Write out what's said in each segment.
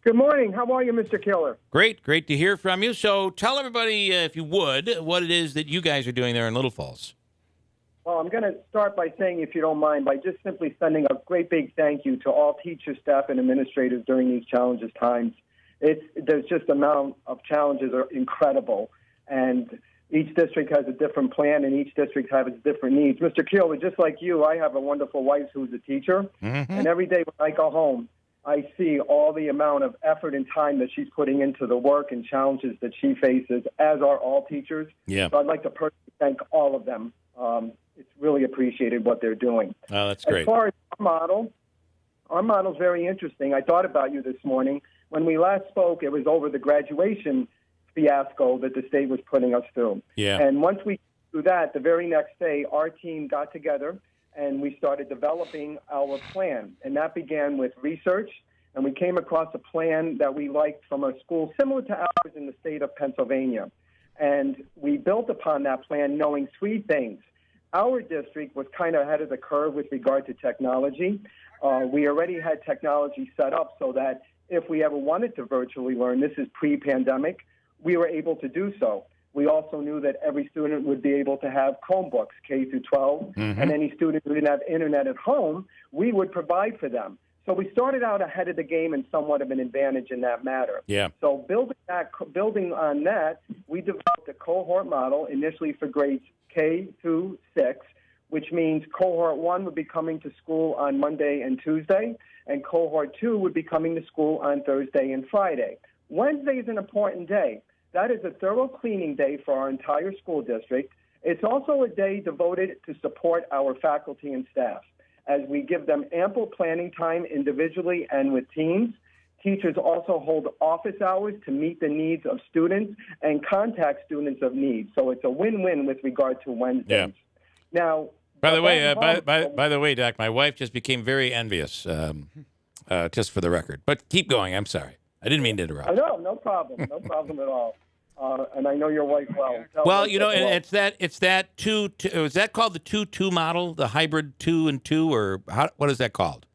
Good morning. How are you, Mr. Killer? Great to hear from you. So tell everybody, if you would, what it is that you guys are doing there in Little Falls. Well, I'm going to start by saying, if you don't mind, by just simply sending a great big thank you to all teachers, staff, and administrators during these challenges times. There's just the amount of challenges are incredible, and each district has a different plan, and each district has its different needs. Mr. Keeler, just like you, I have a wonderful wife who's a teacher, and every day when I go home, I see all the amount of effort and time that she's putting into the work and challenges that she faces, as are all teachers. Yeah. So I'd like to personally thank all of them. It's really appreciated what they're doing. Oh, that's great. As far as our model is very interesting. I thought about you this morning. When we last spoke, it was over the graduation fiasco that the state was putting us through. Yeah. And once we do that, the very next day, our team got together and we started developing our plan. And that began with research, and we came across a plan that we liked from a school similar to ours in the state of Pennsylvania. And we built upon that plan knowing three things. Our district was kind of ahead of the curve with regard to technology. We already had technology set up so that if we ever wanted to virtually learn, this is pre-pandemic, we were able to do so. We also knew that every student would be able to have Chromebooks, K through 12, and any student who didn't have internet at home, we would provide for them. So we started out ahead of the game and somewhat of an advantage in that matter. Yeah. So building on that, we developed a cohort model initially for grades K through 6, which means cohort 1 would be coming to school on Monday and Tuesday, and cohort 2 would be coming to school on Thursday and Friday. Wednesday is an important day. That is a thorough cleaning day for our entire school district. It's also a day devoted to support our faculty and staff, as we give them ample planning time individually and with teams. Teachers also hold office hours to meet the needs of students and contact students of need. So it's a win-win with regard to Wednesdays. Yeah. Now, by the way, Doc, my wife just became very envious, just for the record. But keep going. I'm sorry. I didn't mean to interrupt. No problem. No problem at all. And I know your wife well. Well, you know, and it's that two. Is that called the 2-2 model, the hybrid 2 and 2, or what is that called?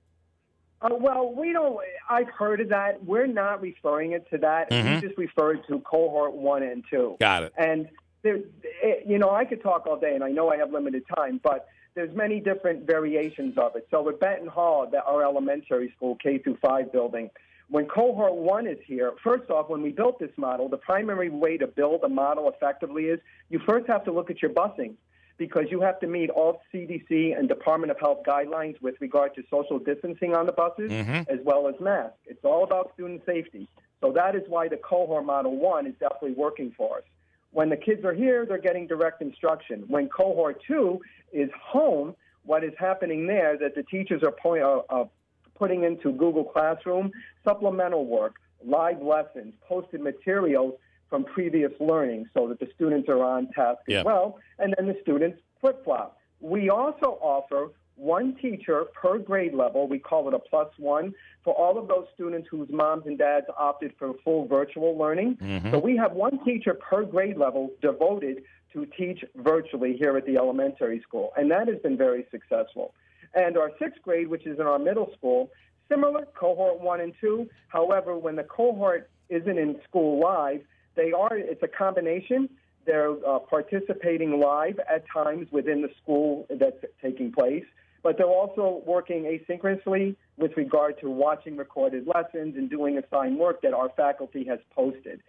Well, we don't. I've heard of that. We're not referring it to that. We just refer it to cohort 1 and 2. Got it. And I could talk all day, and I know I have limited time, but there's many different variations of it. So with Benton Hall, our elementary school, K through 5 building, when cohort 1 is here, first off, when we built this model, the primary way to build a model effectively is you first have to look at your busing, because you have to meet all CDC and Department of Health guidelines with regard to social distancing on the buses, as well as masks. It's all about student safety. So that is why the cohort model 1 is definitely working for us. When the kids are here, they're getting direct instruction. When cohort 2 is home, what is happening there is that the teachers are putting into Google Classroom supplemental work, live lessons, posted materials from previous learning so that the students are on task as well, and then the students flip-flop. We also offer one teacher per grade level. We call it a +1 for all of those students whose moms and dads opted for full virtual learning. So we have one teacher per grade level devoted to teach virtually here at the elementary school, and that has been very successful. And our 6th grade, which is in our middle school, similar, cohort 1 and 2. However, when the cohort isn't in school live, it's a combination. They're participating live at times within the school that's taking place, but they're also working asynchronously with regard to watching recorded lessons and doing assigned work that our faculty has posted.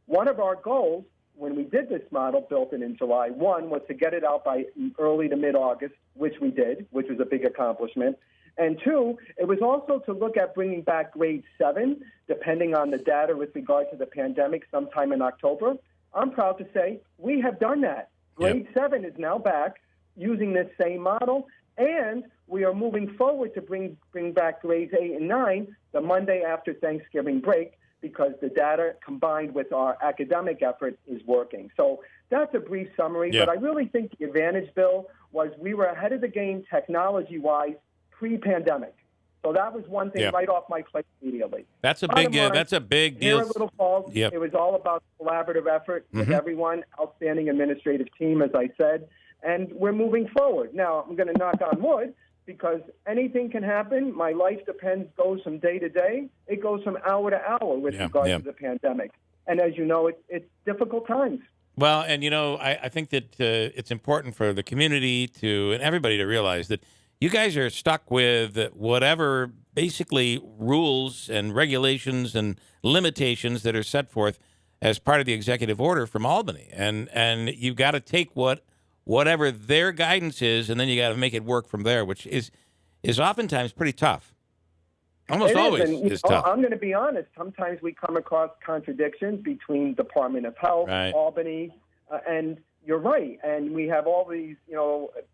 One of our goals when we did this model, built it in July, 1 was to get it out by early to mid-August, which we did, which was a big accomplishment. And 2, it was also to look at bringing back grade 7, depending on the data with regard to the pandemic, sometime in October. I'm proud to say we have done that. Grade 7 is now back using this same model, and we are moving forward to bring back grades 8 and 9 the Monday after Thanksgiving break, because the data combined with our academic effort is working. So that's a brief summary, but I really think the advantage, Bill, was we were ahead of the game technology-wise pre-pandemic. So that was one thing right off my plate immediately. That's a big deal. Here at Little Falls, it was all about collaborative effort with everyone, outstanding administrative team, as I said, and we're moving forward. Now, I'm going to knock on wood. because anything can happen. My life goes from day to day. It goes from hour to hour with regard to the pandemic. And as you know, it's difficult times. Well, and, I think that it's important for the community and everybody to realize that you guys are stuck with whatever basically rules and regulations and limitations that are set forth as part of the executive order from Albany. And you've got to take whatever their guidance is, and then you got to make it work from there, which is oftentimes pretty tough. Almost always is tough. I'm going to be honest. Sometimes we come across contradictions between Department of Health, Albany, and you're right. And we have all these,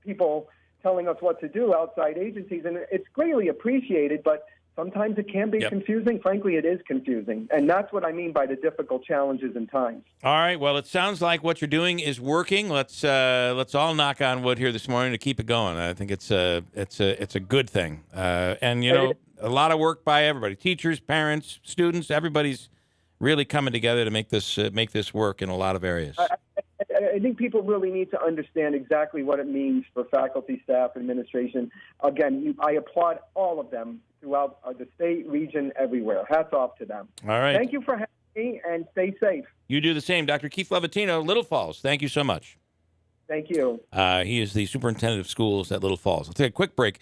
people telling us what to do, outside agencies, and it's greatly appreciated, but sometimes it can be confusing. Frankly, it is confusing, and that's what I mean by the difficult challenges and times. All right. Well, it sounds like what you're doing is working. Let's all knock on wood here this morning to keep it going. I think it's a good thing, and a lot of work by everybody: teachers, parents, students. Everybody's really coming together to make this work in a lot of areas. I think people really need to understand exactly what it means for faculty, staff, administration. Again, I applaud all of them throughout the state, region, everywhere. Hats off to them. All right. Thank you for having me, and stay safe. You do the same. Dr. Keith Levatino, Little Falls, thank you so much. Thank you. He is the superintendent of schools at Little Falls. I'll take a quick break.